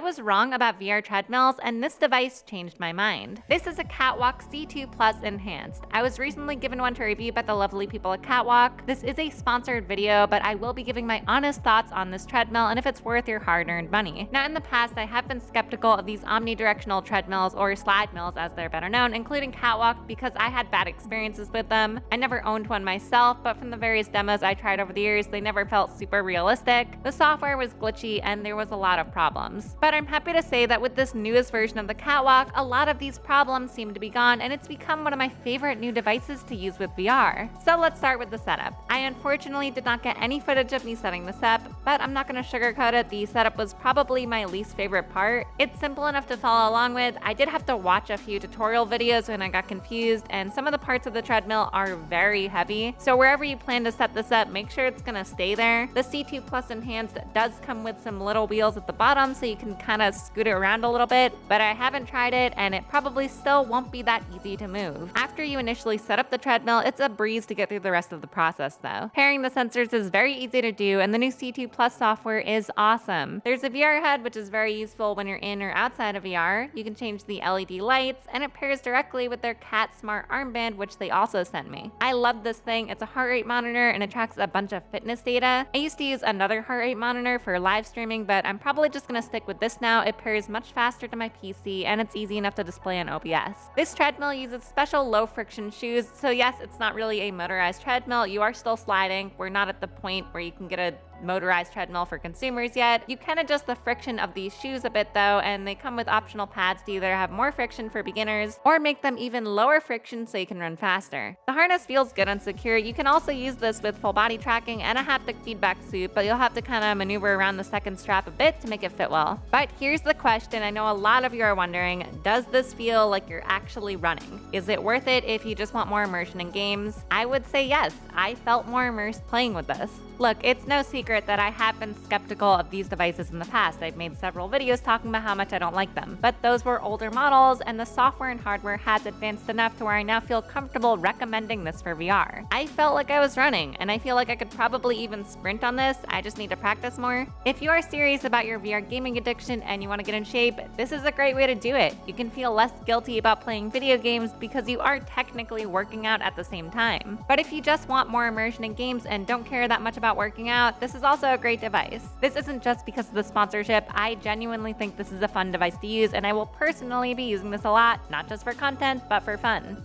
was wrong about VR treadmills, and this device changed my mind. This is a Catwalk C2 Plus Enhanced. I was recently given one to review by the lovely people at Catwalk. This is a sponsored video, but I will be giving my honest thoughts on this treadmill and if it's worth your hard-earned money. Now, in the past, I have been skeptical of these omnidirectional treadmills, or slide mills as they're better known, including Catwalk, because I had bad experiences with them. I never owned one myself, but from the various demos I tried over the years, they never felt super realistic. The software was glitchy and there was a lot of problems. But I'm happy to say that with this newest version of the Catwalk, a lot of these problems seem to be gone, and it's become one of my favorite new devices to use with VR. So let's start with the setup. I unfortunately did not get any footage of me setting this up, but I'm not going to sugarcoat it. The setup was probably my least favorite part. It's simple enough to follow along with. I did have to watch a few tutorial videos when I got confused, and some of the parts of the treadmill are very heavy. So wherever you plan to set this up, make sure it's going to stay there. The C2 Plus Enhanced does come with some little wheels at the bottom, so you can kind of scoot it around a little bit, but I haven't tried it, and it probably still won't be that easy to move. After you initially set up the treadmill, it's a breeze to get through the rest of the process though. Pairing the sensors is very easy to do, and the new C2 Plus software is awesome. There's a VR head, which is very useful when you're in or outside of VR. You can change the LED lights, and it pairs directly with their Cat Smart armband, which they also sent me. I love this thing. It's a heart rate monitor and it tracks a bunch of fitness data. I used to use another heart rate monitor for live streaming, but I'm probably just gonna stick with this now. It pairs much faster to my PC, and it's easy enough to display on OBS. This treadmill uses special low friction shoes, so yes, it's not really a motorized treadmill. You are still sliding. We're not at the point where you can get a motorized treadmill for consumers yet. You can adjust the friction of these shoes a bit though, and they come with optional pads to either have more friction for beginners or make them even lower friction so you can run faster. The harness feels good and secure. You can also use this with full body tracking and a haptic feedback suit, but you'll have to kind of maneuver around the second strap a bit to make it fit well. But here's the question I know a lot of you are wondering: does this feel like you're actually running? Is it worth it if you just want more immersion in games? I would say yes. I felt more immersed playing with this. Look, it's no secret that I have been skeptical of these devices in the past. I've made several videos talking about how much I don't like them, but those were older models, and the software and hardware has advanced enough to where I now feel comfortable recommending this for VR. I felt like I was running, and I feel like I could probably even sprint on this. I just need to practice more. If you are serious about your VR gaming addiction and you want to get in shape, this is a great way to do it. You can feel less guilty about playing video games because you are technically working out at the same time. But if you just want more immersion in games and don't care that much about working out, this is also a great device. This isn't just because of the sponsorship. I genuinely think this is a fun device to use, and I will personally be using this a lot, not just for content, but for fun.